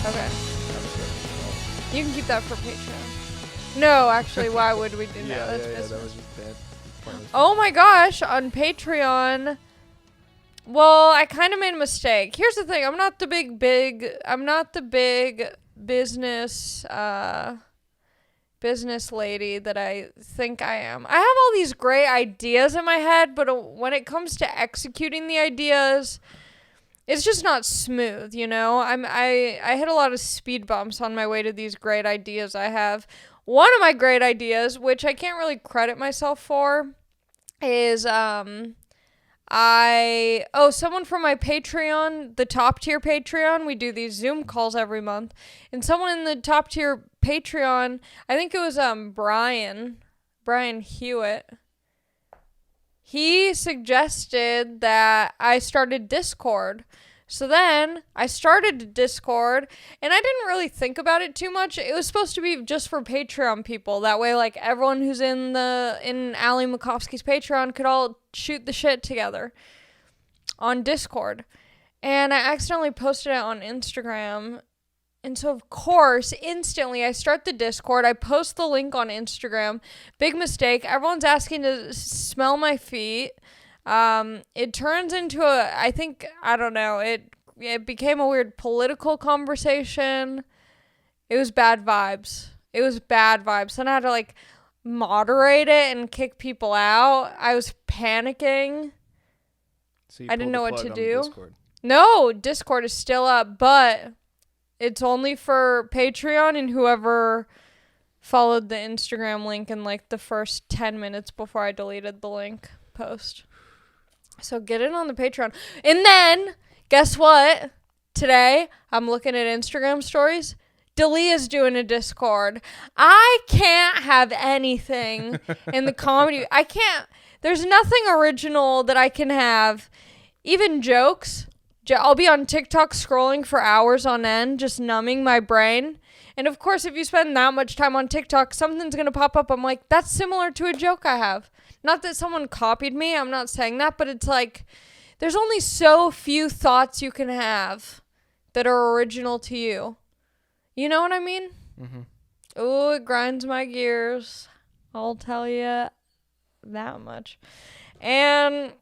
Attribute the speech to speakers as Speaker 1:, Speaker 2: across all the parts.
Speaker 1: Okay. You can keep that for Patreon. No, actually, why would we do that?
Speaker 2: Yeah,
Speaker 1: That's
Speaker 2: that
Speaker 1: business.
Speaker 2: was just bad.
Speaker 1: Oh my gosh, on Patreon. Well, I kind of made a mistake. Here's the thing. I'm not the big business lady that I think I am. I have all these great ideas in my head, but when it comes to executing the ideas, it's just not smooth, you know? I hit a lot of speed bumps on my way to these great ideas I have. One of my great ideas, which I can't really credit myself for, is someone from my Patreon, the top tier Patreon, we do these Zoom calls every month, and someone in the top tier Patreon, I think it was Brian Hewitt, he suggested that I started Discord. So then I started Discord, and I didn't really think about it too much. It was supposed to be just for Patreon people. That way, like, everyone who's in Ali Makovsky's Patreon could all shoot the shit together on Discord. And I accidentally posted it on Instagram. And so, of course, instantly I start the Discord. I post the link on Instagram. Big mistake. Everyone's asking to smell my feet. It turns into it became a weird political conversation. It was bad vibes. Then I had to, like, moderate it and kick people out. I was panicking.
Speaker 2: So
Speaker 1: I didn't know what to do.
Speaker 2: Discord.
Speaker 1: No, Discord is still up, but it's only for Patreon and whoever followed the Instagram link in, like, the first 10 minutes before I deleted the link post. So get it on the Patreon. And then, guess what? Today, I'm looking at Instagram stories. Dalia's doing a Discord. I can't have anything in the comedy. I can't. There's nothing original that I can have. Even jokes. I'll be on TikTok scrolling for hours on end, just numbing my brain. And of course, if you spend that much time on TikTok, something's going to pop up. I'm like, that's similar to a joke I have. Not that someone copied me. I'm not saying that, but it's like, there's only so few thoughts you can have that are original to you. You know what I mean?
Speaker 2: Mm-hmm.
Speaker 1: Oh, it grinds my gears. I'll tell you that much. And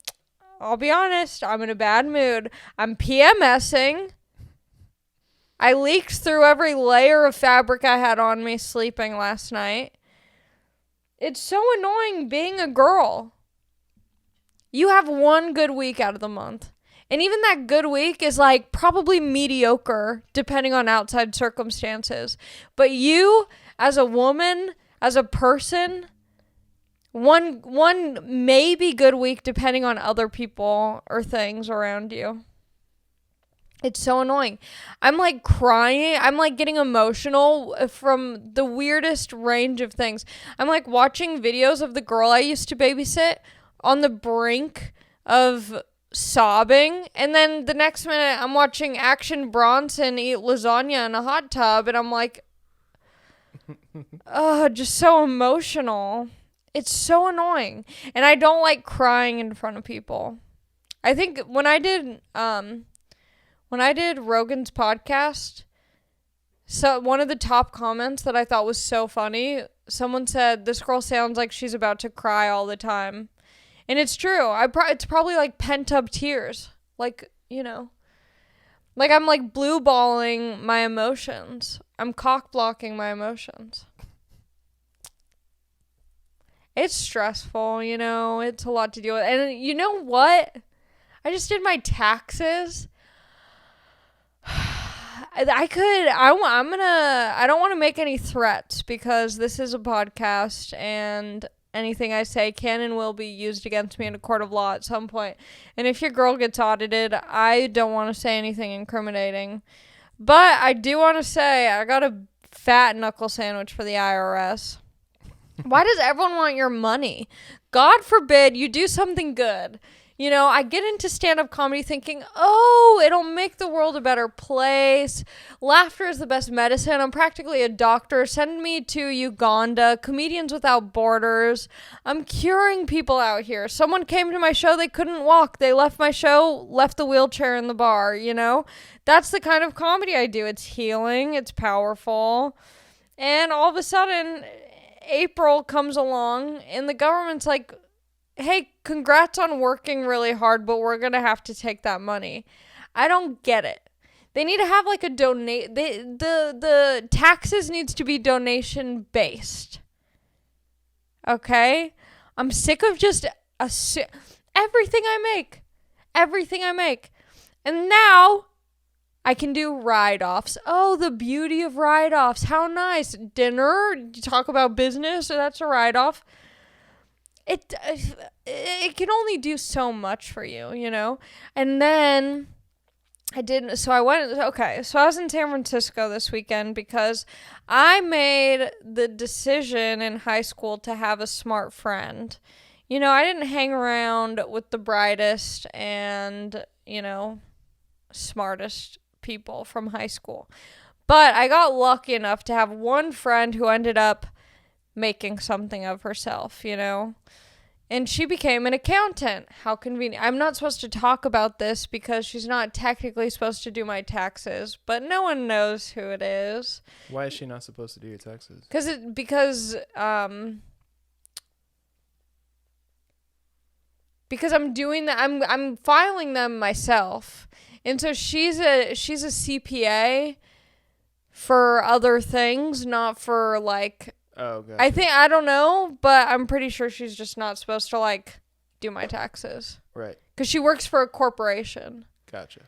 Speaker 1: I'll be honest, I'm in a bad mood. I'm PMSing. I leaked through every layer of fabric I had on me sleeping last night. It's so annoying being a girl. You have one good week out of the month. And even that good week is, like, probably mediocre depending on outside circumstances. But you, as a woman, as a person, one maybe good week depending on other people or things around you. It's so annoying. I'm, like, crying. I'm, like, getting emotional from the weirdest range of things. I'm, like, watching videos of the girl I used to babysit on the brink of sobbing. And then the next minute, I'm watching Action Bronson eat lasagna in a hot tub. And I'm like, just so emotional. It's so annoying. And I don't like crying in front of people. I think when I did Rogan's podcast, so one of the top comments that I thought was so funny, someone said, this girl sounds like she's about to cry all the time. And it's true. It's probably like pent up tears. Like, you know, like I'm like blue balling my emotions. I'm cock blocking my emotions. It's stressful, you know, it's a lot to deal with. And you know what? I just did my taxes. I don't want to make any threats because this is a podcast and anything I say can and will be used against me in a court of law at some point. And if your girl gets audited, I don't want to say anything incriminating. But I do want to say I got a fat knuckle sandwich for the IRS. Why does everyone want your money? God forbid you do something good. You know, I get into stand-up comedy thinking, oh, it'll make the world a better place. Laughter is the best medicine. I'm practically a doctor. Send me to Uganda. Comedians Without Borders. I'm curing people out here. Someone came to my show. They couldn't walk. They left my show, left the wheelchair in the bar, you know? That's the kind of comedy I do. It's healing. It's powerful. And all of a sudden, April comes along, and the government's like, hey, congrats on working really hard, but we're going to have to take that money. I don't get it. They need to have like a the taxes needs to be donation based. Okay? I'm sick of just everything I make. And now I can do write-offs. Oh, the beauty of write-offs. How nice. Dinner, you talk about business, so that's a write-off. It can only do so much for you, you know? And then I was in San Francisco this weekend because I made the decision in high school to have a smart friend. You know, I didn't hang around with the brightest and, you know, smartest people from high school. But I got lucky enough to have one friend who ended up making something of herself, you know? And she became an accountant. How convenient. I'm not supposed to talk about this because she's not technically supposed to do my taxes, but no one knows who it is.
Speaker 2: Why is she not supposed to do your taxes?
Speaker 1: Because I'm doing that. I'm filing them myself. And so she's a CPA for other things, not for like,
Speaker 2: oh, gotcha.
Speaker 1: I don't know, but I'm pretty sure she's just not supposed to, like, do my taxes.
Speaker 2: Right.
Speaker 1: Because she works for a corporation.
Speaker 2: Gotcha.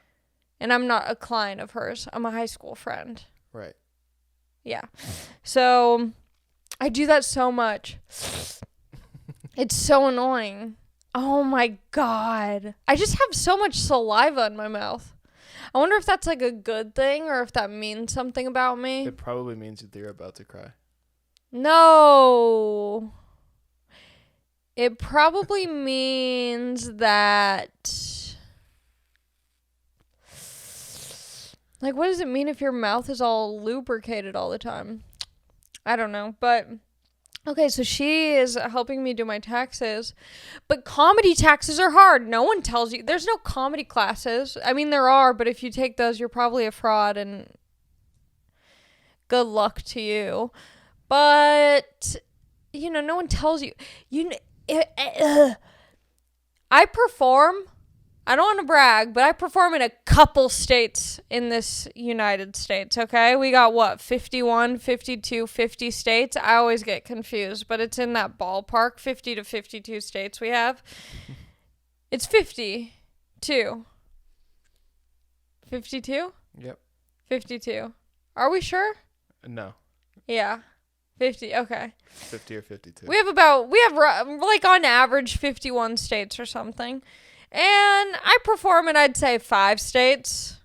Speaker 1: And I'm not a client of hers. I'm a high school friend.
Speaker 2: Right.
Speaker 1: Yeah. So, I do that so much. It's so annoying. Oh, my God. I just have so much saliva in my mouth. I wonder if that's, like, a good thing or if that means something about me.
Speaker 2: It probably means that you're about to cry.
Speaker 1: No. It probably means that... Like, what does it mean if your mouth is all lubricated all the time? I don't know, but... Okay, so she is helping me do my taxes, but comedy taxes are hard. No one tells you. There's no comedy classes. I mean, there are, but if you take those, you're probably a fraud, and good luck to you. But, you know, no one tells you. I perform. I don't want to brag, but I perform in a couple states in this United States, okay? We got, 51, 52, 50 states? I always get confused, but it's in that ballpark, 50 to 52 states we have. It's 52. 52?
Speaker 2: Yep.
Speaker 1: 52. Are we sure?
Speaker 2: No.
Speaker 1: Yeah. 50, okay.
Speaker 2: 50 or 52.
Speaker 1: We have like on average 51 states or something. And I perform in, I'd say, 5 states.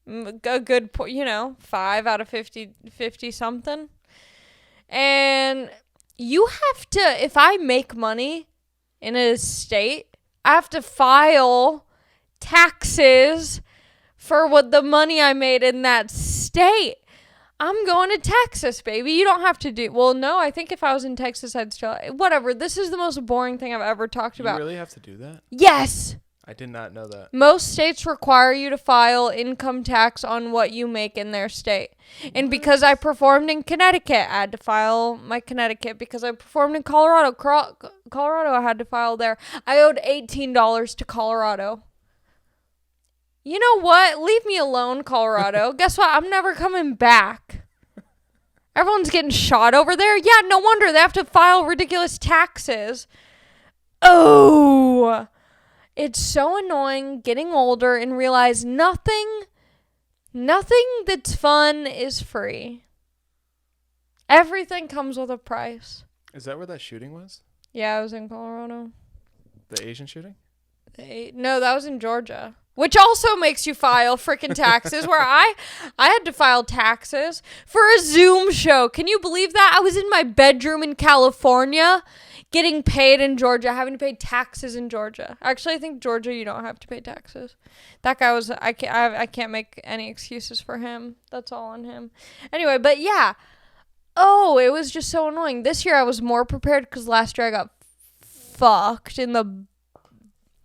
Speaker 1: A good, 5 out of 50 something. And you have to, if I make money in a state, I have to file taxes for what the money I made in that state. I'm going to Texas, baby. You don't have to do... Well, no, I think if I was in Texas, I'd still... Whatever. This is the most boring thing I've ever talked about.
Speaker 2: You really have to do that?
Speaker 1: Yes.
Speaker 2: I did not know that.
Speaker 1: Most states require you to file income tax on what you make in their state. And because I performed in Connecticut, I had to file my Connecticut. Because I performed in Colorado, I had to file there. I owed $18 to Colorado. You know what? Leave me alone, Colorado. Guess what? I'm never coming back. Everyone's getting shot over there. Yeah, no wonder. They have to file ridiculous taxes. Oh, it's so annoying getting older and realize nothing that's fun is free. Everything comes with a price.
Speaker 2: Is that where that shooting was?
Speaker 1: Yeah, I was in Colorado.
Speaker 2: The Asian shooting?
Speaker 1: No, that was in Georgia. Which also makes you file freaking taxes, where I had to file taxes for a Zoom show. Can you believe that? I was in my bedroom in California getting paid in Georgia, having to pay taxes in Georgia. Actually, I think Georgia, you don't have to pay taxes. That guy was, I can't make any excuses for him. That's all on him. Anyway, but yeah. Oh, it was just so annoying. This year I was more prepared because last year I got fucked in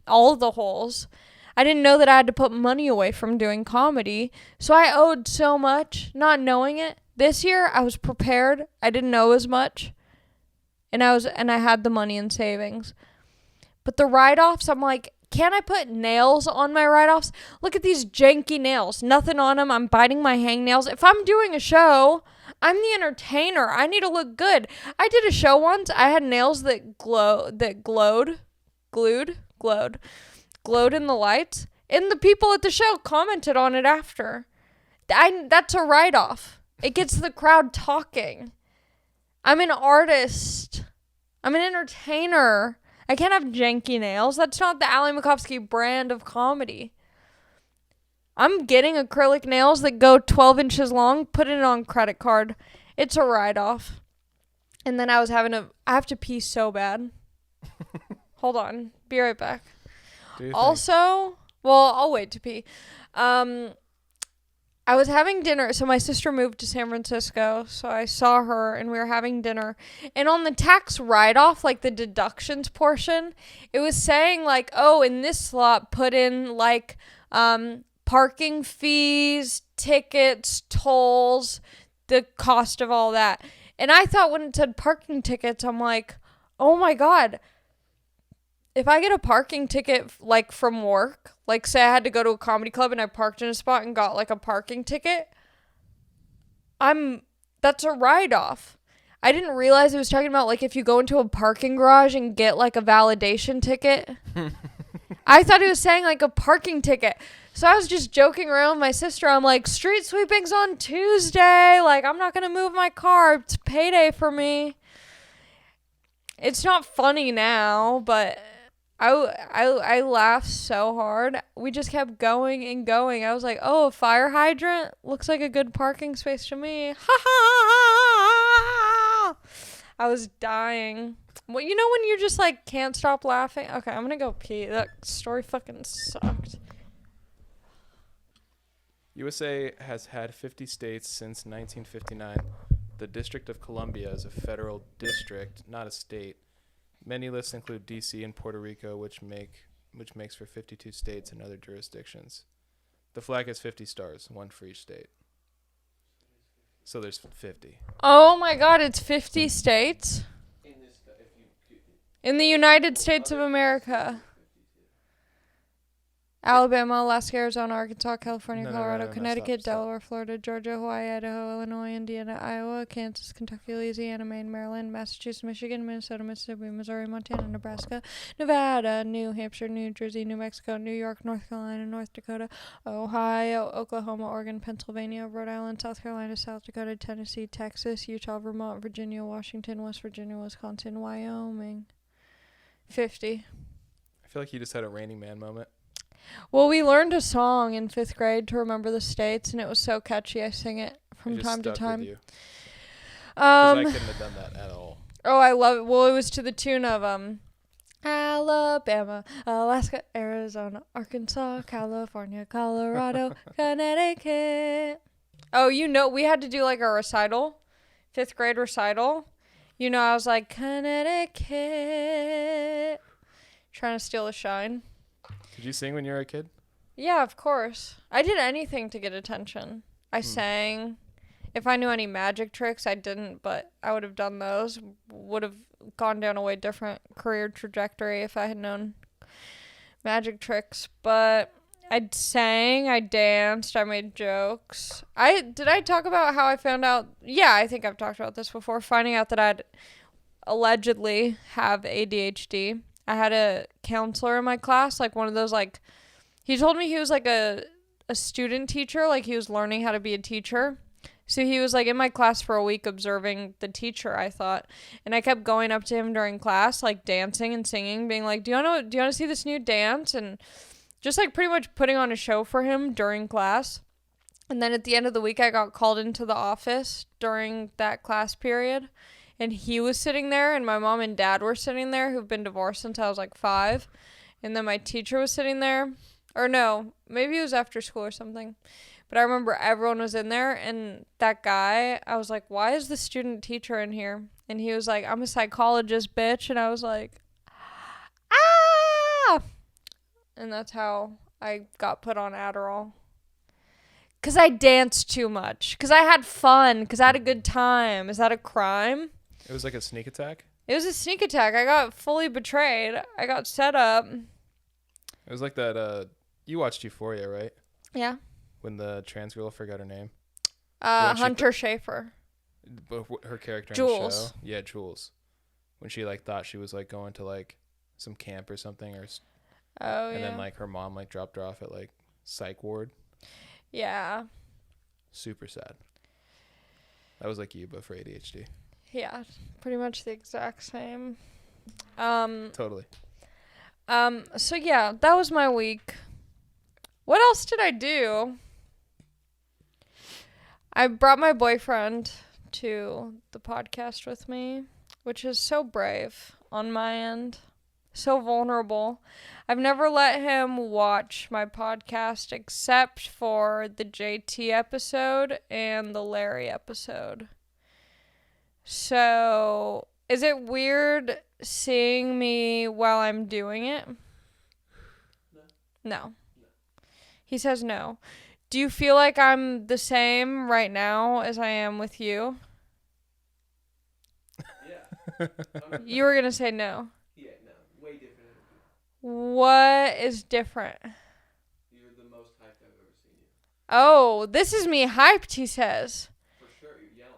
Speaker 1: all the holes. I didn't know that I had to put money away from doing comedy, so I owed so much, not knowing it. This year I was prepared. I didn't know as much, and I had the money in savings. But the write-offs, I'm like, can't I put nails on my write-offs? Look at these janky nails. Nothing on them. I'm biting my hangnails. If I'm doing a show, I'm the entertainer. I need to look good. I did a show once. I had nails that glowed in the lights, and the people at the show commented on it after. That's a write-off. It gets the crowd talking. I'm an artist. I'm an entertainer. I can't have janky nails. That's not the Ali Makovsky brand of comedy. I'm getting acrylic nails that go 12 inches long, putting it on credit card. It's a write-off. And then I have to pee so bad. Hold on. Be right back. Also, well, I'll wait to pee. I was having dinner. So my sister moved to San Francisco. So I saw her and we were having dinner. And on the tax write-off, like the deductions portion, it was saying like, oh, in this slot, put in like parking fees, tickets, tolls, the cost of all that. And I thought when it said parking tickets, I'm like, oh my God. If I get a parking ticket, like, from work, like, say I had to go to a comedy club and I parked in a spot and got, like, a parking ticket, that's a write-off. I didn't realize it was talking about, like, if you go into a parking garage and get, like, a validation ticket. I thought it was saying, like, a parking ticket. So I was just joking around with my sister. I'm like, street sweeping's on Tuesday. Like, I'm not going to move my car. It's payday for me. It's not funny now, but I laughed so hard. We just kept going and going. I was like, oh, a fire hydrant? Looks like a good parking space to me. Ha ha ha! I was dying. Well, you know when you just, like, can't stop laughing? Okay, I'm gonna go pee. That story fucking sucked.
Speaker 2: USA has had 50 states since 1959. The District of Columbia is a federal district, not a state. Many lists include D.C. and Puerto Rico, which makes for 52 states and other jurisdictions. The flag has 50 stars, one for each state. So there's 50.
Speaker 1: Oh my God, it's 50 states? In the United States of America. Alabama, Alaska, Arizona, Arkansas, California, Colorado, Connecticut,
Speaker 2: stop.
Speaker 1: Delaware, Florida, Georgia, Hawaii, Idaho, Illinois, Indiana, Iowa, Kansas, Kentucky, Louisiana, Maine, Maryland, Massachusetts, Michigan, Minnesota, Mississippi, Missouri, Montana, Nebraska, Nevada, New Hampshire, New Jersey, New Mexico, New York, North Carolina, North Dakota, Ohio, Oklahoma, Oregon, Pennsylvania, Rhode Island, South Carolina, South Dakota, Tennessee, Texas, Utah, Vermont, Virginia, Washington, West Virginia, Wisconsin, Wyoming. 50.
Speaker 2: I feel like you just had a Raining Man moment.
Speaker 1: Well, we learned a song in 5th grade to remember the states, and it was so catchy. I sing it from time to time. With you.
Speaker 2: 'Cause I couldn't have done that at all.
Speaker 1: Oh, I love it. Well, it was to the tune of Alabama, Alaska, Arizona, Arkansas, California, Colorado, Connecticut. Oh, you know, we had to do like a recital, 5th grade recital. You know, I was like, Connecticut, trying to steal the shine.
Speaker 2: Did you sing when you were a kid?
Speaker 1: Yeah, of course. I did anything to get attention. I sang. If I knew any magic tricks, I didn't, but I would have done those. Would have gone down a way different career trajectory if I had known magic tricks. But I sang, I danced, I made jokes. Did I talk about how I found out? Yeah, I think I've talked about this before. Finding out that I'd allegedly have ADHD. I had a counselor in my class, like one of those, like, he told me he was like a student teacher, like he was learning how to be a teacher. So he was like in my class for a week observing the teacher, I thought. And I kept going up to him during class, like dancing and singing, being like, do you want to see this new dance? And just like pretty much putting on a show for him during class. And then at the end of the week, I got called into the office during that class period. and he was sitting there, and my mom and dad were sitting there, who've been divorced since I was like 5. And then my teacher was sitting there. Or no, maybe it was after school or something. But I remember everyone was in there, and that guy, I was like, why is the student teacher in here? And he was like, I'm a psychologist, bitch. And I was like, ah! And that's how I got put on Adderall. Because I danced too much. Because I had fun. Because I had a good time. Is that a crime?
Speaker 2: It was like a sneak attack?
Speaker 1: It was a sneak attack. I got fully betrayed. I got set up.
Speaker 2: It was like that, you watched Euphoria, right?
Speaker 1: Yeah.
Speaker 2: When the trans girl, forgot her name.
Speaker 1: Hunter Schafer.
Speaker 2: Her character
Speaker 1: Jules.
Speaker 2: in the show. Yeah, Jules. When she like thought she was like going to like some camp or something, and then like her mom like dropped her off at like psych ward.
Speaker 1: Yeah.
Speaker 2: Super sad. That was like you, but for ADHD.
Speaker 1: Yeah, pretty much the exact same.
Speaker 2: Totally.
Speaker 1: So yeah, that was my week. What else did I do? I brought my boyfriend to the podcast with me, which is so brave on my end. So vulnerable. I've never let him watch my podcast except for the JT episode and the Larry episode. So, is it weird seeing me while I'm doing it? No. He says no. Do you feel like I'm the same right now as I am with you?
Speaker 3: Yeah.
Speaker 1: You were going to say no.
Speaker 3: Yeah, no. Way different.
Speaker 1: What is different?
Speaker 3: You're the most hyped I've ever seen you.
Speaker 1: Oh, this is me hyped, he says.
Speaker 3: For sure, you're yelling.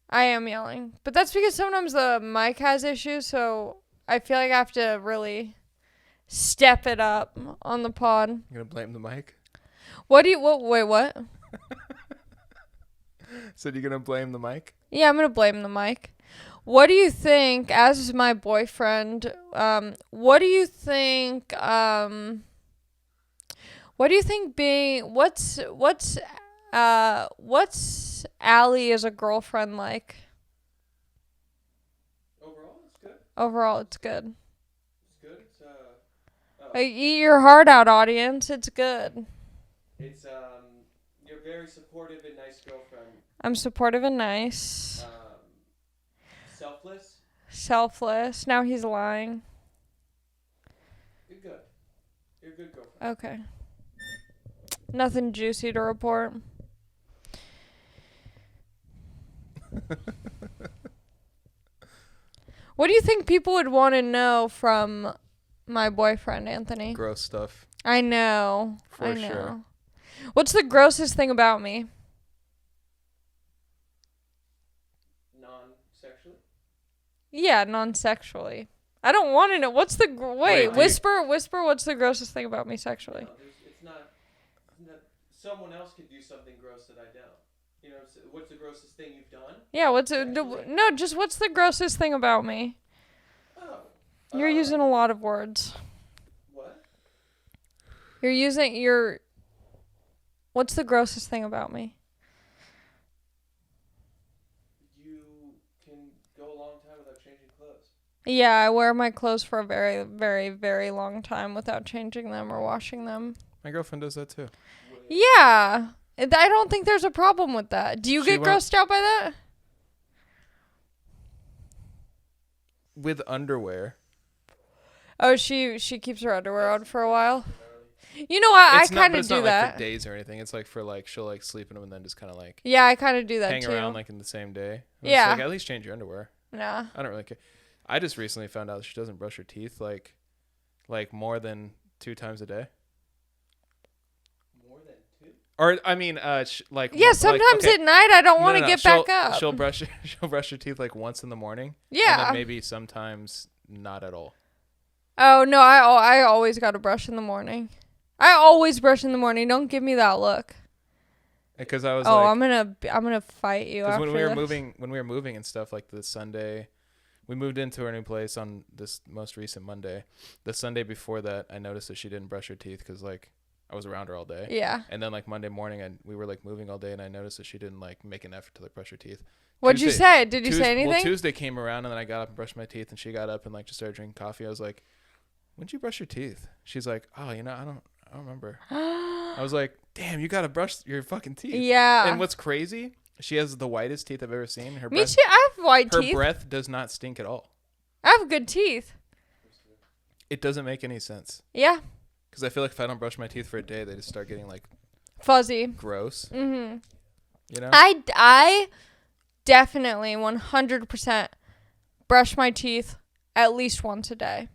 Speaker 1: I am yelling. But that's because sometimes the mic has issues, so I feel like I have to really step it up on the pod.
Speaker 2: You gonna blame the mic?
Speaker 1: Wait, what?
Speaker 2: Said you're gonna blame the mic?
Speaker 1: Yeah, I'm going to blame the mic. What do you think, as my boyfriend, what do you think being, what's Allie as a girlfriend like?
Speaker 3: Overall, it's good.
Speaker 1: Overall, it's good.
Speaker 3: It's good.
Speaker 1: Eat your heart out, audience. It's good.
Speaker 3: It's you're very supportive and nice girlfriend.
Speaker 1: I'm supportive and nice.
Speaker 3: Selfless.
Speaker 1: Selfless. Now he's lying.
Speaker 3: You're good. You're a good girlfriend.
Speaker 1: Okay. Nothing juicy to report. What do you think people would want to know from my boyfriend, Anthony?
Speaker 2: Gross stuff.
Speaker 1: I know.
Speaker 2: For sure.
Speaker 1: What's the grossest thing about me?
Speaker 3: Non-sexually?
Speaker 1: Yeah, non-sexually. I don't want to know. What's the... Wait, whisper. What's the grossest thing about me sexually?
Speaker 3: No, it's not... Someone else could do something gross that I don't. You know, what's the grossest thing you've done?
Speaker 1: Yeah, what's the grossest thing about me?
Speaker 3: Oh.
Speaker 1: You're using a lot of words.
Speaker 3: What?
Speaker 1: What's the grossest thing about me?
Speaker 3: You can go a long time without changing clothes.
Speaker 1: Yeah, I wear my clothes for a very, very, very long time without changing them or washing them.
Speaker 2: My girlfriend does that too.
Speaker 1: Yeah. I don't think there's a problem with that. Do you get grossed out by that?
Speaker 2: With underwear.
Speaker 1: Oh, she keeps her underwear on for a while. You know what? I kind of do
Speaker 2: it's not
Speaker 1: that.
Speaker 2: like for days or anything. It's like for like she'll like sleep in them and then just kind of like.
Speaker 1: Yeah, I kind of do that
Speaker 2: hang
Speaker 1: too.
Speaker 2: around like in the same day. And
Speaker 1: yeah.
Speaker 2: It's like, at least change your underwear.
Speaker 1: Nah.
Speaker 2: I don't really care. I just recently found out she doesn't brush her teeth like more than 2 times a day.
Speaker 3: More than 2?
Speaker 2: Or I mean, like
Speaker 1: yeah. Sometimes at night I don't want to get back up.
Speaker 2: She'll brush her teeth like once in the morning.
Speaker 1: Yeah.
Speaker 2: And then maybe sometimes not at all.
Speaker 1: Oh no, I always got to brush in the morning. I always brush in the morning. Don't give me that look.
Speaker 2: Because I was
Speaker 1: I'm gonna fight you after
Speaker 2: when we were moving and stuff, like this Sunday, we moved into our new place on this most recent Monday. The Sunday before that, I noticed that she didn't brush her teeth because like I was around her all day.
Speaker 1: Yeah.
Speaker 2: And then like Monday morning, and we were like moving all day, and I noticed that she didn't like make an effort to like brush her teeth.
Speaker 1: What'd you say? Did you say anything?
Speaker 2: Well, Tuesday came around, and then I got up and brushed my teeth, and she got up and like just started drinking coffee. I was like, "When'd you brush your teeth?" She's like, "Oh, I don't remember." I was like, "Damn, you gotta brush your fucking teeth."
Speaker 1: Yeah.
Speaker 2: And what's crazy? She has the whitest teeth I've ever seen. Her
Speaker 1: Me
Speaker 2: breath,
Speaker 1: too. I have white
Speaker 2: her
Speaker 1: teeth.
Speaker 2: breath does not stink at all.
Speaker 1: I have good teeth.
Speaker 2: It doesn't make any sense.
Speaker 1: Yeah.
Speaker 2: Because I feel like if I don't brush my teeth for a day, they just start getting like
Speaker 1: fuzzy.
Speaker 2: Gross.
Speaker 1: Mm-hmm.
Speaker 2: You know?
Speaker 1: I definitely 100% brush my teeth at least once a day.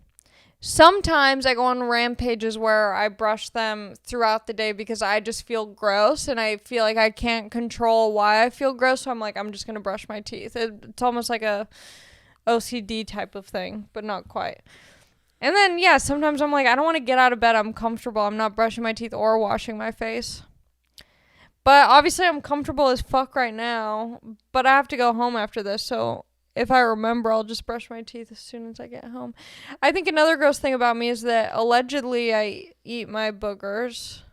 Speaker 1: Sometimes I go on rampages where I brush them throughout the day because I just feel gross and I feel like I can't control why I feel gross. So I'm like, I'm just going to brush my teeth. It's almost like a OCD type of thing, but not quite. And then, yeah, sometimes I'm like, I don't want to get out of bed. I'm comfortable. I'm not brushing my teeth or washing my face. But obviously I'm comfortable as fuck right now. But I have to go home after this. So if I remember, I'll just brush my teeth as soon as I get home. I think another gross thing about me is that allegedly I eat my boogers.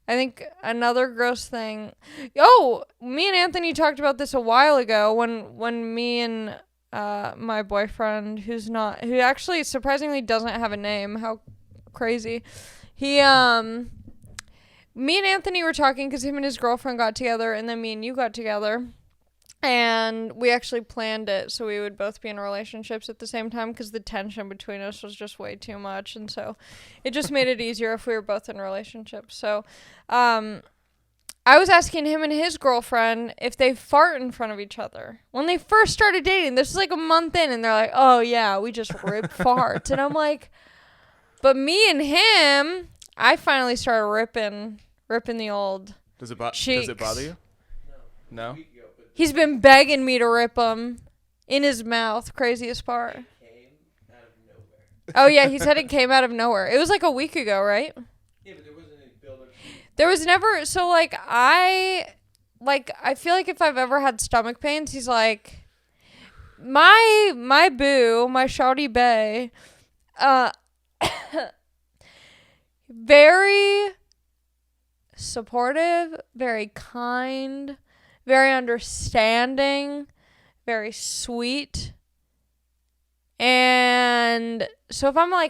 Speaker 1: I think another gross thing. Oh, me and Anthony talked about this a while ago when me and my boyfriend, who actually surprisingly doesn't have a name. How crazy. Me and Anthony were talking because him and his girlfriend got together, and then me and you got together. And we actually planned it so we would both be in relationships at the same time because the tension between us was just way too much. And so it just made it easier if we were both in relationships. So I was asking him and his girlfriend if they fart in front of each other. When they first started dating, this was like a month in, and they're like, oh, yeah, we just rip farts. And I'm like, but me and him, I finally started ripping the old cheeks.
Speaker 2: Does it bother you? No?
Speaker 1: He's been begging me to rip them in his mouth. Craziest part.
Speaker 3: It came out of nowhere.
Speaker 1: Oh, yeah, he said it came out of nowhere. It was like a week ago, right?
Speaker 3: Yeah, but there wasn't any build-up.
Speaker 1: There was never, so, I feel like if I've ever had stomach pains, he's like, my boo, my shawty bae, very supportive, very kind, very understanding, very sweet. And so if I'm are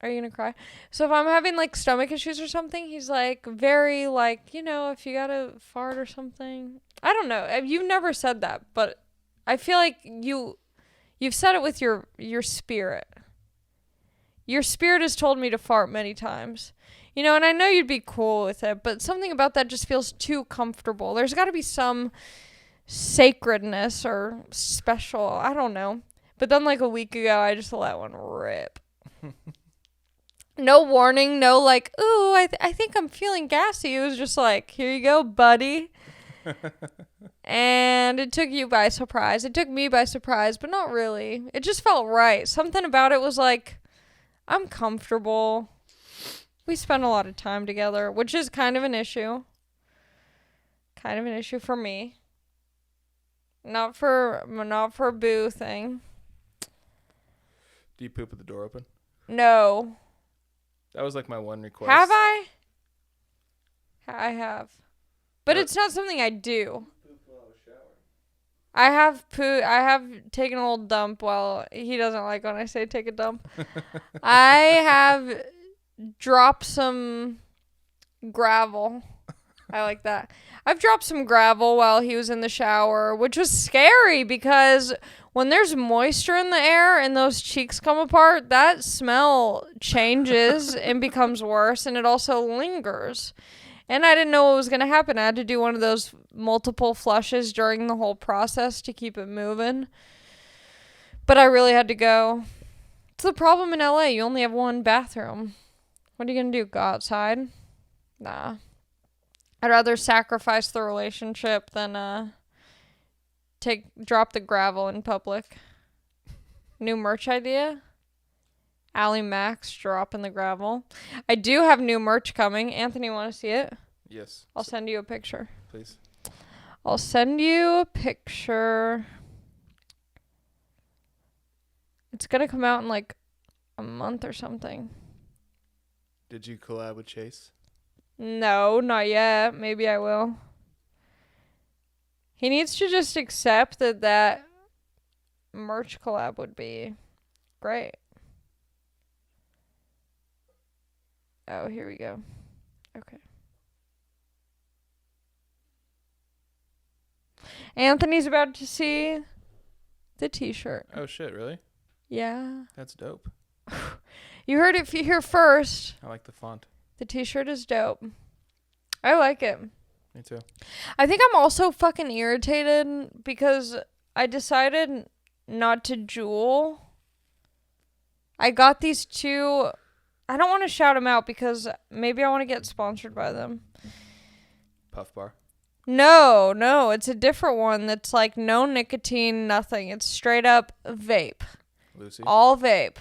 Speaker 1: you gonna cry? So if I'm having stomach issues or something, he's very if you gotta fart or something. I don't know. You've never said that, but I feel like you've said it with your spirit. Your spirit has told me to fart many times. And I know you'd be cool with it, but something about that just feels too comfortable. There's got to be some sacredness or special. I don't know. But then a week ago, I just let one rip. No warning, no ooh, I think I'm feeling gassy. It was just here you go, buddy. And it took you by surprise. It took me by surprise, but not really. It just felt right. Something about it was I'm comfortable. We spend a lot of time together, which is kind of an issue. Kind of an issue for me. Not for a boo thing.
Speaker 2: Do you poop with the door open?
Speaker 1: No.
Speaker 2: That was my one request.
Speaker 1: Have I? I have. But it's not something I do. I have taken a little dump. Well, he doesn't like when I say take a dump. I have dropped some gravel. I like that. I've dropped some gravel while he was in the shower, which was scary because when there's moisture in the air and those cheeks come apart, that smell changes and becomes worse, and it also lingers. And I didn't know what was going to happen. I had to do one of those multiple flushes during the whole process to keep it moving. But I really had to go. It's the problem in LA. You only have one bathroom. What are you going to do? Go outside? Nah. I'd rather sacrifice the relationship than drop the gravel in public. New merch idea? Allie Max dropping the gravel. I do have new merch coming. Anthony, want to see it?
Speaker 2: Yes.
Speaker 1: I'll send you a picture.
Speaker 2: Please.
Speaker 1: I'll send you a picture. It's going to come out in a month or something.
Speaker 2: Did you collab with Chase?
Speaker 1: No, not yet. Maybe I will. He needs to just accept that merch collab would be great. Oh, here we go. Okay. Anthony's about to see the t-shirt.
Speaker 2: Oh shit, really?
Speaker 1: Yeah.
Speaker 2: That's dope.
Speaker 1: You heard it here first.
Speaker 2: I like the font.
Speaker 1: The t-shirt is dope. I like it.
Speaker 2: Me too.
Speaker 1: I think I'm also fucking irritated because I decided not to Juul. I got these two. I don't want to shout them out because maybe I want to get sponsored by them.
Speaker 2: Puff bar.
Speaker 1: No, it's a different one that's like no nicotine, nothing. It's straight up vape.
Speaker 2: Lucy.
Speaker 1: All vape.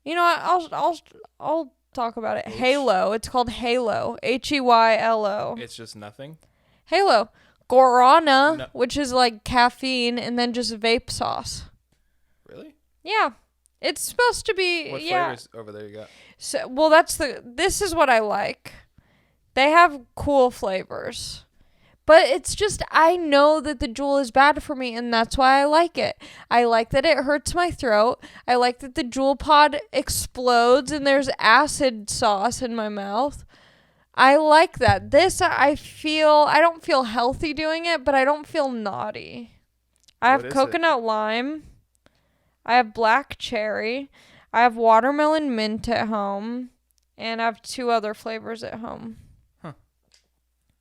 Speaker 1: You know what? I'll talk about it. Halo. It's called Halo. Heylo.
Speaker 2: It's just nothing.
Speaker 1: Halo. Guarana,
Speaker 2: No.
Speaker 1: which is like caffeine, and then just vape sauce.
Speaker 2: Really?
Speaker 1: Yeah. It's supposed to be,
Speaker 2: What
Speaker 1: yeah.
Speaker 2: flavors over there you got?
Speaker 1: So, well, this is what I like. They have cool flavors. But it's just, I know that the Juul is bad for me, and that's why I like it. I like that it hurts my throat. I like that the Juul pod explodes and there's acid sauce in my mouth. I like that. This, I don't feel healthy doing it, but I don't feel naughty. I have
Speaker 2: What is
Speaker 1: coconut lime. I have black cherry. I have watermelon mint at home. And I have 2 other flavors at home.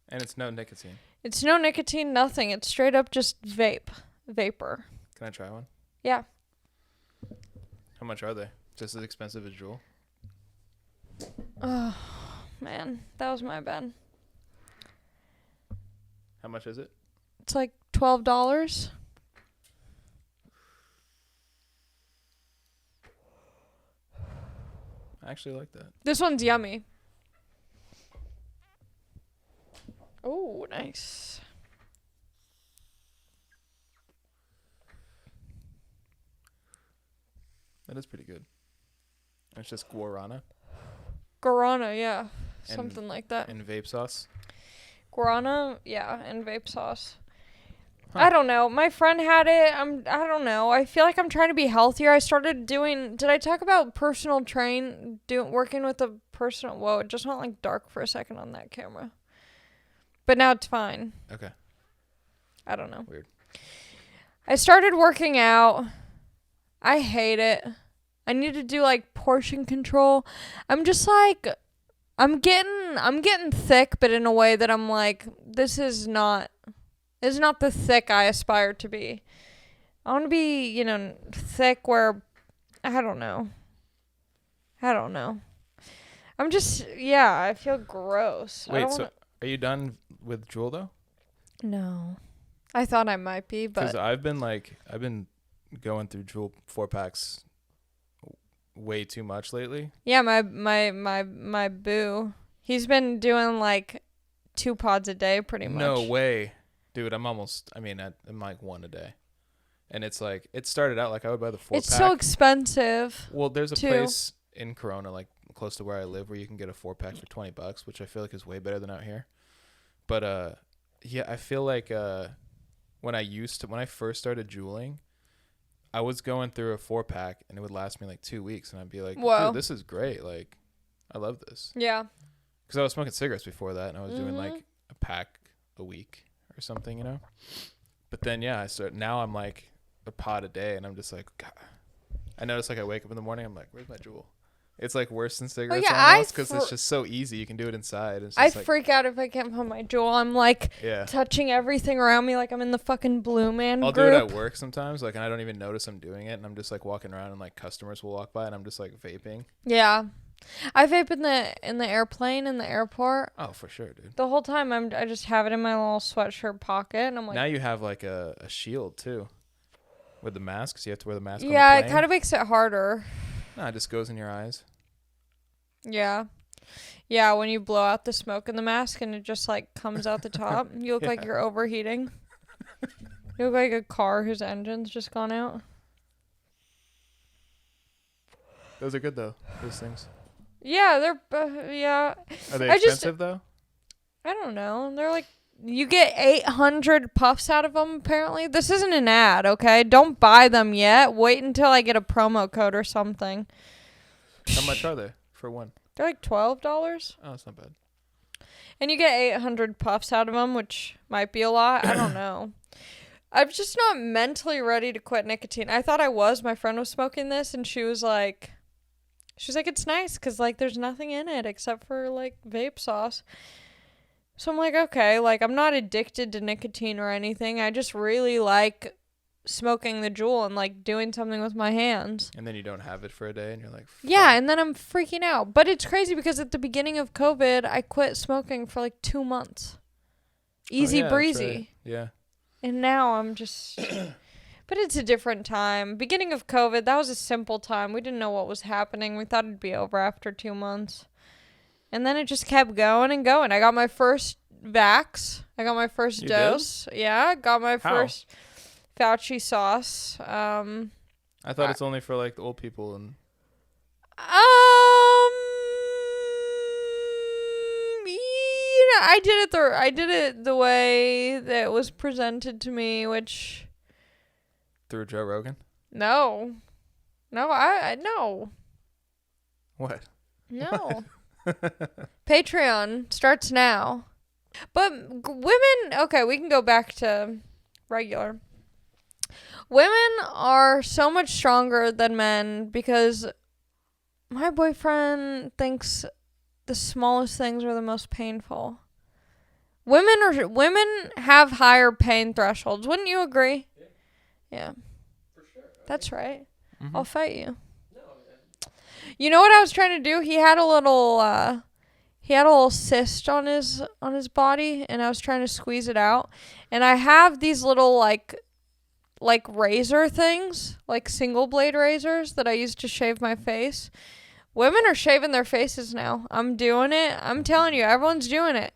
Speaker 2: And it's no nicotine.
Speaker 1: It's no nicotine, nothing. It's straight up just vapor.
Speaker 2: Can I try one?
Speaker 1: Yeah.
Speaker 2: How much are they? Just as expensive as Juul?
Speaker 1: Oh, man. That was my bad.
Speaker 2: How much is it?
Speaker 1: It's like $12.
Speaker 2: I actually like that.
Speaker 1: This one's yummy. Oh, nice.
Speaker 2: That is pretty good. And it's just guarana
Speaker 1: Guarana, yeah. Something like that.
Speaker 2: and vape sauce.
Speaker 1: Guarana, yeah, and vape sauce.
Speaker 2: Huh.
Speaker 1: I don't know. My friend had it. I don't know. I feel like I'm trying to be healthier. I started doing, did I talk about personal working with a personal, whoa, it just went like dark for a second on that camera. But now it's fine.
Speaker 2: Okay.
Speaker 1: I don't know.
Speaker 2: Weird.
Speaker 1: I started working out. I hate it. I need to do like portion control. I'm just like, I'm getting thick, but in a way that I'm like, this is not the thick I aspire to be. I want to be, thick where, I don't know. I'm just, yeah, I feel gross.
Speaker 2: Wait, so are you done with Juul though?
Speaker 1: No. I thought I might be, but.
Speaker 2: Because I've been going through Juul 4-packs way too much lately.
Speaker 1: Yeah, my boo. He's been doing like 2 pods a day pretty much.
Speaker 2: No way. Dude, I'm like 1 a day. And it's like, it started out like I would buy the 4-pack.
Speaker 1: It's so expensive.
Speaker 2: Well, there's a place in Corona, like close to where I live, where you can get a 4-pack for $20, which I feel like is way better than out here. But yeah, I feel like when I first started juuling, I was going through a 4-pack and it would last me like 2 weeks, and I'd be like,
Speaker 1: whoa,
Speaker 2: dude, this is great. Like, I love this.
Speaker 1: Yeah.
Speaker 2: Because I was smoking cigarettes before that, and I was doing like a pack a week or something, But then, yeah, now I'm like a pod a day, and I'm just like, God. I notice like I wake up in the morning, I'm like, where's my Juul? It's like worse than cigarettes almost, because it's just so easy. You can do it inside. It's just
Speaker 1: freak out if I can't find my Juul. I'm like touching everything around me like I'm in the fucking Blue Man
Speaker 2: I'll
Speaker 1: group.
Speaker 2: do it at work sometimes, like, and I don't even notice I'm doing it, and I'm just like walking around, and like customers will walk by, and I'm just like vaping.
Speaker 1: Yeah. I vape in the airplane, in the airport.
Speaker 2: Oh, for sure, dude.
Speaker 1: The whole time I just have it in my little sweatshirt pocket, and I'm like.
Speaker 2: Now you have like a shield too, with the mask, so you have to wear the mask.
Speaker 1: Yeah,
Speaker 2: on the plane.
Speaker 1: it kind of makes it harder.
Speaker 2: Nah, it just goes in your eyes.
Speaker 1: Yeah. Yeah, when you blow out the smoke in the mask and it just like comes out the top, you look like you're overheating. You look like a car whose engine's just gone out.
Speaker 2: Those are good though, those things.
Speaker 1: Yeah, they're yeah.
Speaker 2: Are they
Speaker 1: I just-
Speaker 2: expensive though?
Speaker 1: I don't know. They're like you get 800 puffs out of them. Apparently, this isn't an ad. Okay, don't buy them yet. Wait until I get a promo code or something.
Speaker 2: How much are they for one?
Speaker 1: They're like $12,
Speaker 2: Oh, it's not bad.
Speaker 1: and you get 800 puffs out of them, which might be a lot. I don't know. I'm just not mentally ready to quit nicotine. I thought I was. My friend was smoking this, and she was like, it's nice because, like, there's nothing in it except for, like, vape sauce. So I'm like, okay, like, I'm not addicted to nicotine or anything. I just really like smoking the Juul and, like, doing something with my hands.
Speaker 2: And then you don't have it for a day, and you're like, fuck.
Speaker 1: Yeah, and then I'm freaking out. But it's crazy because at the beginning of COVID, I quit smoking for, like, 2 months. Easy
Speaker 2: Oh, yeah, that's
Speaker 1: breezy.
Speaker 2: right. Yeah.
Speaker 1: And now I'm just... But it's a different time. Beginning of COVID, that was a simple time. We didn't know what was happening. We thought it'd be over after 2 months. And then it just kept going and going. I got my first vax. I got my first
Speaker 2: You
Speaker 1: dose. Yeah, I got my
Speaker 2: How?
Speaker 1: first Fauci sauce.
Speaker 2: I thought it's only for like the old people and
Speaker 1: Yeah, I did it the way that it was presented to me, which
Speaker 2: through Joe Rogan.
Speaker 1: no, I no.
Speaker 2: What?
Speaker 1: No. Patreon starts now. But women, okay, we can go back to regular. Women are so much stronger than men because my boyfriend thinks the smallest things are the most painful. Women have higher pain thresholds. Wouldn't you agree? Yeah.
Speaker 3: For sure.
Speaker 1: That's right.
Speaker 2: Mhm.
Speaker 1: I'll fight you.
Speaker 3: No,
Speaker 1: You know what I was trying to do? He had a little cyst on his body, and I was trying to squeeze it out. And I have these little like razor things, like single blade razors that I use to shave my face. Women are shaving their faces now. I'm doing it. I'm telling you, everyone's doing it.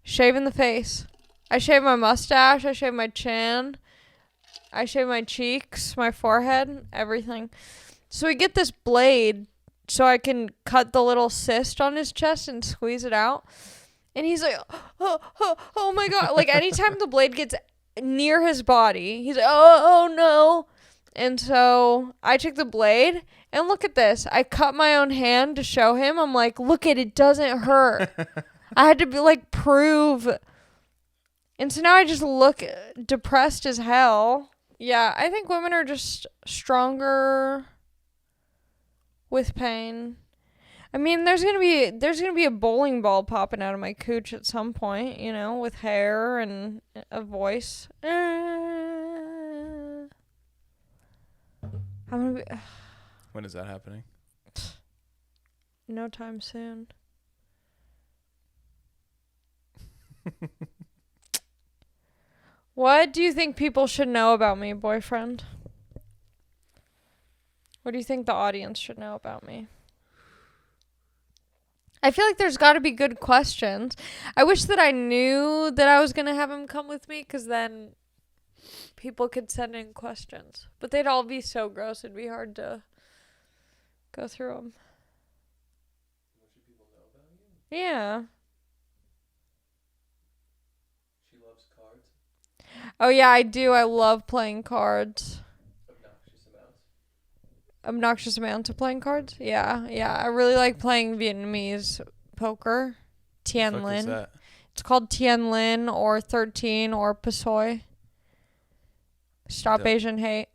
Speaker 1: Shaving the face. I shave my mustache, I shave my chin, I shave my cheeks, my forehead, everything. So we get this blade so I can cut the little cyst on his chest and squeeze it out. And he's like, oh my God. Like, anytime the blade gets near his body, he's like, oh no. And so I took the blade, and look at this. I cut my own hand to show him. I'm like, look at it, doesn't hurt. I had to be like, prove. And so now I just look depressed as hell. Yeah, I think women are just stronger with pain. I mean, there's gonna be a bowling ball popping out of my cooch at some point, you know, with hair and a voice. I'm gonna be
Speaker 2: When is that happening?
Speaker 1: no time soon. What do you think people should know about me, boyfriend? What do you think the audience should know about me? I feel like there's got to be good questions. I wish that I knew that I was going to have him come with me, because then people could send in questions. But they'd all be so gross, it'd be hard to go through them.
Speaker 3: what should people know about you?
Speaker 1: Yeah.
Speaker 3: She loves cards.
Speaker 1: Oh, yeah, I do. I love playing cards.
Speaker 3: Obnoxious amounts.
Speaker 1: Obnoxious amounts of playing cards? Yeah. I really like playing Vietnamese poker. Tien
Speaker 2: Fuck is
Speaker 1: Lin.
Speaker 2: that?
Speaker 1: It's called Tien Lin or 13 or Pasoi. Stop
Speaker 2: Dope.
Speaker 1: Asian hate.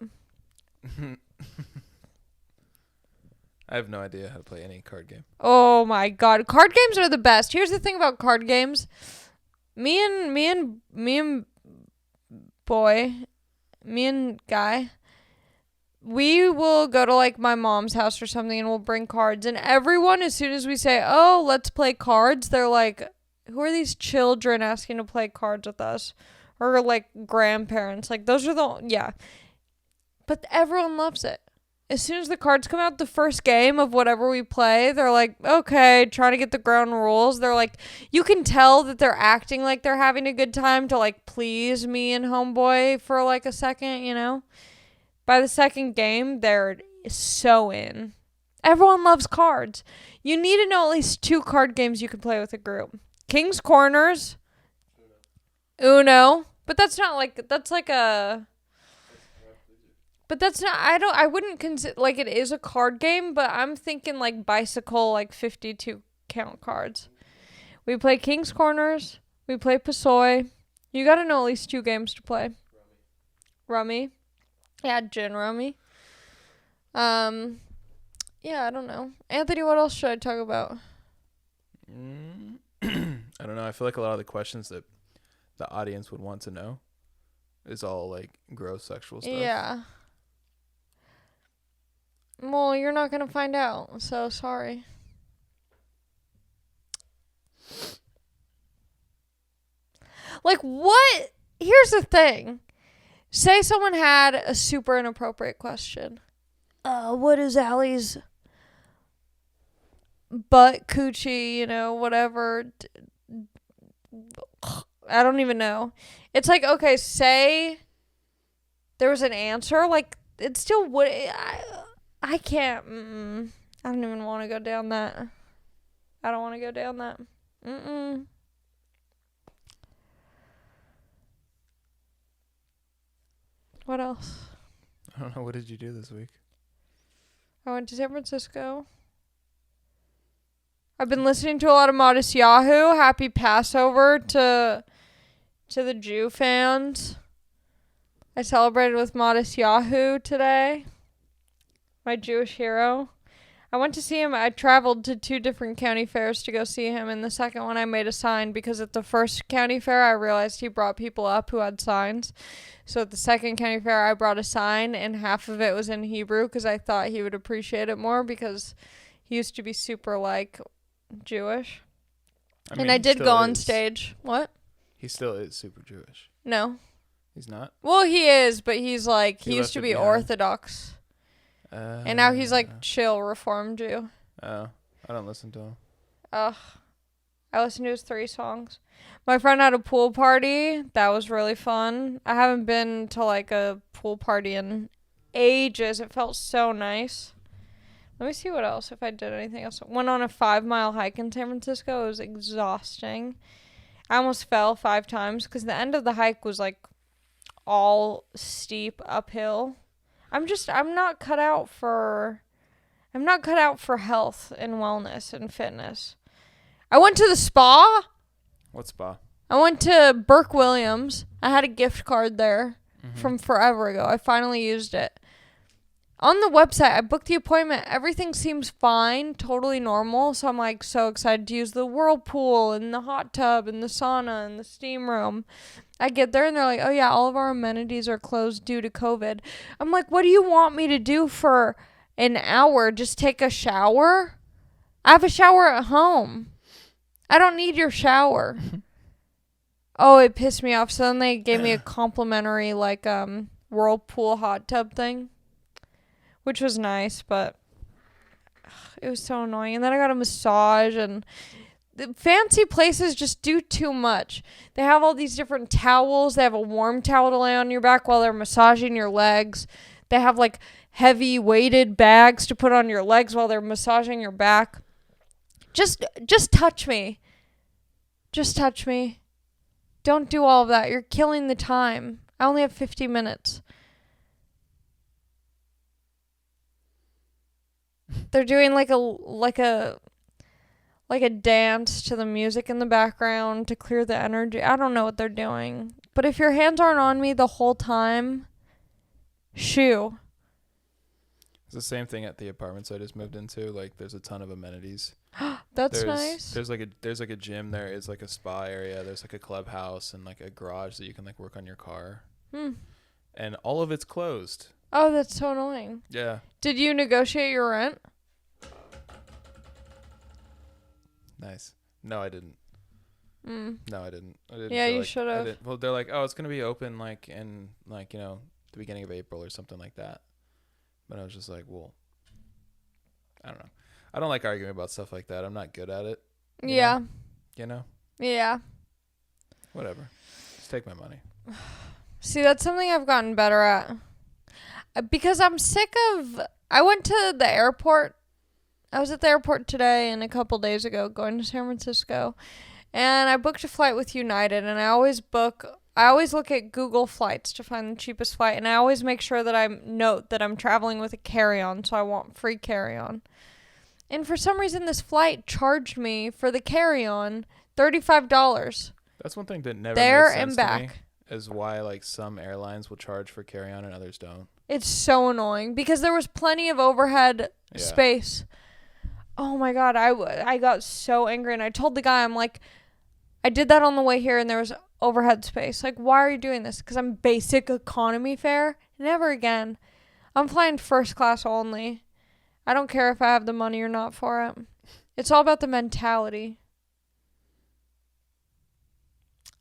Speaker 2: I have no idea how to play any card game.
Speaker 1: Oh my God. Card games are the best. Here's the thing about card games. Me and guy, we will go to like my mom's house or something, and we'll bring cards, and everyone, as soon as we say, oh, let's play cards, they're like, who are these children asking to play cards with us? Or like grandparents. Like, those are yeah. But everyone loves it. As soon as the cards come out, the first game of whatever we play, they're like, okay, trying to get the ground rules. They're like, you can tell that they're acting like they're having a good time to like please me and homeboy for like a second, you know? By the second game, they're so in. Everyone loves cards. You need to know at least 2 card games you can play with a group. King's Corners, Uno, but that's not like, that's like a, but that's not, I wouldn't consider, like, it is a card game, but I'm thinking like Bicycle, like 52 count cards. We play King's Corners, we play Pasoy. You gotta know at least 2 games to play. Rummy. Yeah, gin rummy. Yeah, I don't know. Anthony, what else should I talk about?
Speaker 2: I don't know. I feel like a lot of the questions that the audience would want to know is all like gross sexual stuff.
Speaker 1: Yeah. Well, you're not gonna find out, so sorry. Like, what? Here's the thing. Say someone had a super inappropriate question. What is Allie's butt, coochie, whatever? I don't even know. It's like, okay, say there was an answer. Like, it still would. I can't. I don't even want to go down that. I don't want to go down that. What else?
Speaker 2: I don't know. What did you do this week?
Speaker 1: I went to San Francisco. I've been listening to a lot of Modest Yahoo. Happy Passover to the Jew fans. I celebrated with Modest Yahoo today. My Jewish hero. I went to see him. I traveled to 2 different county fairs to go see him. And the second one I made a sign because at the first county fair I realized he brought people up who had signs. So at the second county fair I brought a sign and half of it was in Hebrew because I thought he would appreciate it more because he used to be super like Jewish. And I did go on stage. What?
Speaker 2: He still is super Jewish.
Speaker 1: No.
Speaker 2: He's not?
Speaker 1: Well, he is, but he's like, he used
Speaker 2: left
Speaker 1: to
Speaker 2: it
Speaker 1: be
Speaker 2: behind.
Speaker 1: Orthodox. And now he's like chill Reform Jew.
Speaker 2: Oh, I don't listen to him.
Speaker 1: Ugh. I listened to his 3 songs. My friend had a pool party. That was really fun. I haven't been to like a pool party in ages. It felt so nice. Let me see what else, if I did anything else. Went on a 5-mile hike in San Francisco. It was exhausting. I almost fell 5 times because the end of the hike was like all steep uphill. I'm not cut out for health and wellness and fitness. I went to the spa.
Speaker 2: What spa?
Speaker 1: I went to Burke Williams. I had a gift card there from forever ago. I finally used it. On the website, I booked the appointment. Everything seems fine, totally normal. So I'm like so excited to use the whirlpool and the hot tub and the sauna and the steam room. I get there and they're like, oh yeah, all of our amenities are closed due to COVID. I'm like, what do you want me to do for an hour? Just take a shower? I have a shower at home. I don't need your shower. Oh, it pissed me off. So then they gave me a complimentary like whirlpool hot tub thing, which was nice, but it was so annoying. And then I got a massage, and the fancy places just do too much. They have all these different towels. They have a warm towel to lay on your back while they're massaging your legs. They have like heavy weighted bags to put on your legs while they're massaging your back. Just touch me. Just touch me. Don't do all of that. You're killing the time. I only have 50 minutes. They're doing like a dance to the music in the background to clear the energy. I don't know what they're doing. But if your hands aren't on me the whole time, shoo.
Speaker 2: It's the same thing at the apartments I just moved into. Like, there's a ton of amenities.
Speaker 1: That's nice.
Speaker 2: There's like a gym. There is like a spa area. There's like a clubhouse and like a garage that you can like work on your car. And all of it's closed.
Speaker 1: Oh, that's so annoying.
Speaker 2: Yeah.
Speaker 1: Did you negotiate your rent?
Speaker 2: Nice. No, I didn't. No, I didn't.
Speaker 1: Yeah, you should have.
Speaker 2: Well, they're like, oh, it's gonna be open like in like the beginning of April or something like that. But I was just like, well, I don't know. I don't like arguing about stuff like that. I'm not good at it.
Speaker 1: Yeah.
Speaker 2: You know?
Speaker 1: Yeah.
Speaker 2: Whatever. Just take my money.
Speaker 1: See, that's something I've gotten better at. Because I'm sick of... I went to the airport I was at the airport today and a couple days ago going to San Francisco, and I booked a flight with United, and I always look at Google Flights to find the cheapest flight, and I always make sure that I note that I'm traveling with a carry-on, so I want free carry-on. And for some reason, this flight charged me for the carry-on $35.
Speaker 2: That's one thing that never
Speaker 1: There
Speaker 2: made sense
Speaker 1: and
Speaker 2: to
Speaker 1: back.
Speaker 2: me, is why like some airlines will charge for carry-on and others don't.
Speaker 1: It's so annoying because there was plenty of overhead
Speaker 2: Yeah.
Speaker 1: space. Oh my God, I got so angry, and I told the guy, I'm like, I did that on the way here and there was overhead space. Like, why are you doing this? Because I'm basic economy fare? Never again. I'm flying first class only. I don't care if I have the money or not for it. It's all about the mentality.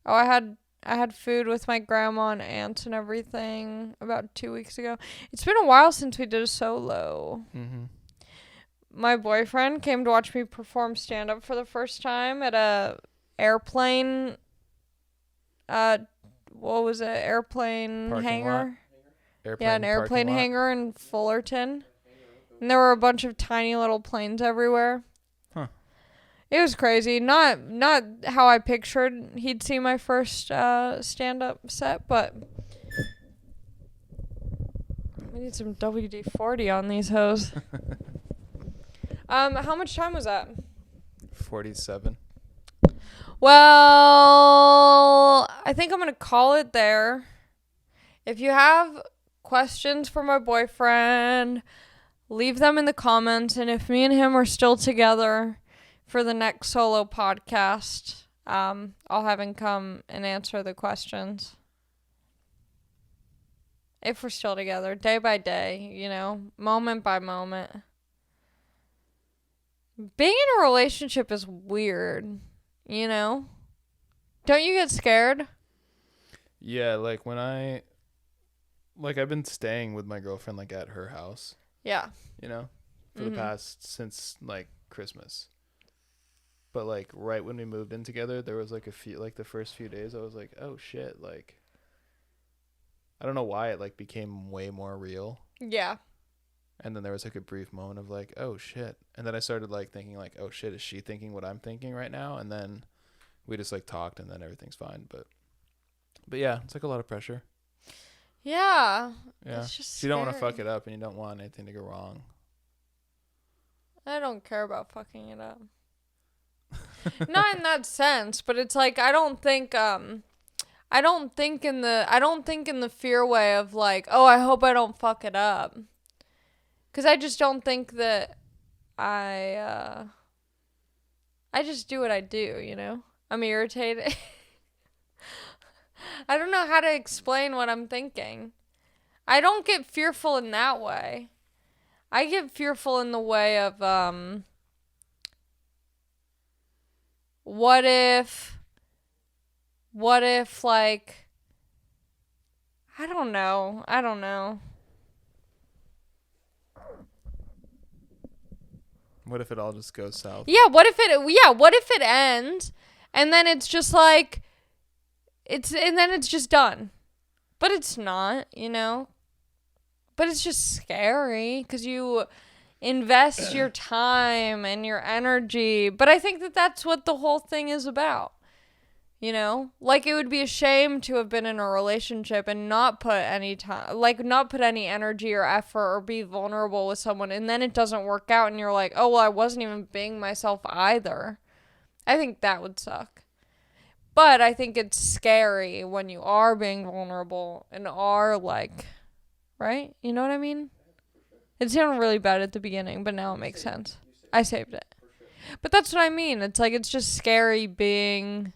Speaker 1: Oh, I had food with my grandma and aunts and everything about 2 weeks ago. It's been a while since we did a solo.
Speaker 2: Mm-hmm.
Speaker 1: My boyfriend came to watch me perform stand-up for the first time at a airplane, what was it? Airplane
Speaker 2: Parking
Speaker 1: hangar?
Speaker 2: lot?
Speaker 1: Yeah, an airplane
Speaker 2: parking lot?
Speaker 1: hangar in Fullerton. And there were a bunch of tiny little planes everywhere.
Speaker 2: Huh.
Speaker 1: It was crazy. Not how I pictured he'd see my first stand-up set, but we need some WD-40 on these hoes. How much time was that?
Speaker 2: 47.
Speaker 1: Well, I think I'm going to call it there. If you have questions for my boyfriend, leave them in the comments. And if me and him are still together for the next solo podcast, I'll have him come and answer the questions. If we're still together, day by day, moment by moment. Being in a relationship is weird, Don't you get scared?
Speaker 2: Yeah, like when I've been staying with my girlfriend like at her house,
Speaker 1: Yeah.
Speaker 2: for the past since like Christmas. But like right when we moved in together, there was like the first few days I was like, oh shit, like I don't know why it like became way more real.
Speaker 1: Yeah.
Speaker 2: And then there was like a brief moment of like, oh shit. And then I started like thinking like, oh shit, is she thinking what I'm thinking right now? And then we just like talked and then everything's fine. But yeah, it's like a lot of pressure.
Speaker 1: Yeah.
Speaker 2: Yeah.
Speaker 1: It's just
Speaker 2: You don't want to
Speaker 1: scary.
Speaker 2: fuck it up and you don't want anything to go wrong.
Speaker 1: I don't care about fucking it up. Not in that sense, but it's like I don't think in the fear way of like, oh, I hope I don't fuck it up. 'Cause I just don't think that I just do what I do, I'm irritated. I don't know how to explain what I'm thinking. I don't get fearful in that way. I get fearful in the way of, what if like, I don't know.
Speaker 2: What if it all just goes south?
Speaker 1: What if it ends and then it's just like and then it's just done. But it's not, But it's just scary cuz you invest your time and your energy. But I think that that's what the whole thing is about. Like it would be a shame to have been in a relationship and not put any time, like not put any energy or effort or be vulnerable with someone, and then it doesn't work out and you're like, oh, well, I wasn't even being myself either. I think that would suck. But I think it's scary when you are being vulnerable and are like, right? You know what I mean? It sounded really bad at the beginning, but now it makes sense. I saved it. But that's what I mean. It's like, it's just scary being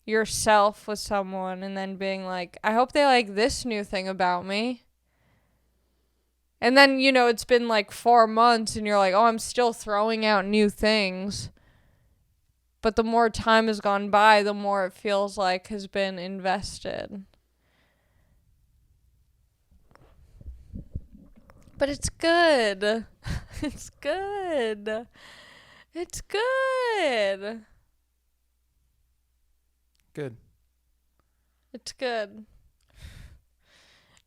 Speaker 1: yourself with someone and then being like, I hope they like this new thing about me. And then, it's been like 4 months and you're like, oh, I'm still throwing out new things. But the more time has gone by, the more it feels like has been invested. But it's good. It's good. It's good.
Speaker 2: Good.
Speaker 1: It's good.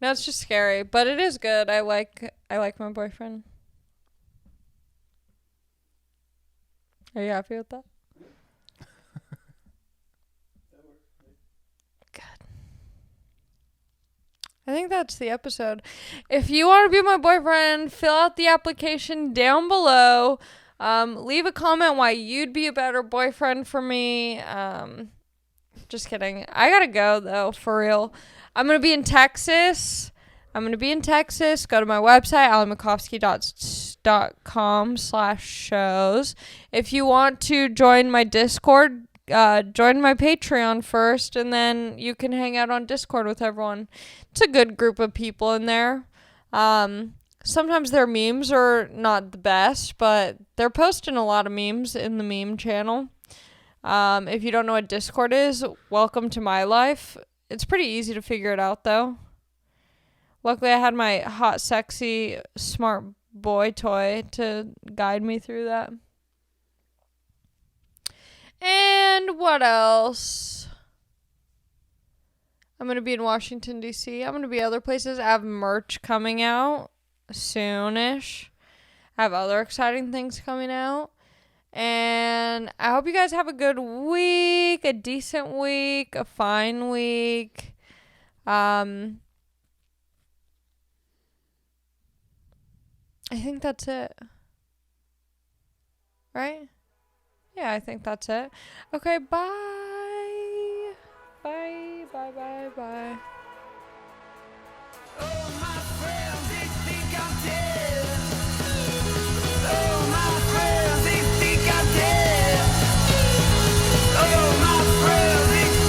Speaker 1: No, it's just scary, but it is good. I like my boyfriend. Are you happy with that?
Speaker 3: That works.
Speaker 1: I think that's the episode. If you want to be my boyfriend, fill out the application down below. Leave a comment why you'd be a better boyfriend for me. Just kidding. I gotta go, though, for real. I'm going to be in Texas. Go to my website, alimakovsky.com/shows. If you want to join my Discord, join my Patreon first, and then you can hang out on Discord with everyone. It's a good group of people in there. Sometimes their memes are not the best, but they're posting a lot of memes in the meme channel. If you don't know what Discord is, welcome to my life. It's pretty easy to figure it out, though. Luckily, I had my hot, sexy, smart boy toy to guide me through that. And what else? I'm going to be in Washington, D.C. I'm going to be other places. I have merch coming out soonish. I have other exciting things coming out. And I hope you guys have a good week, a decent week, a fine week. I think that's it. Right? Yeah, I think that's it. Okay, bye. Bye.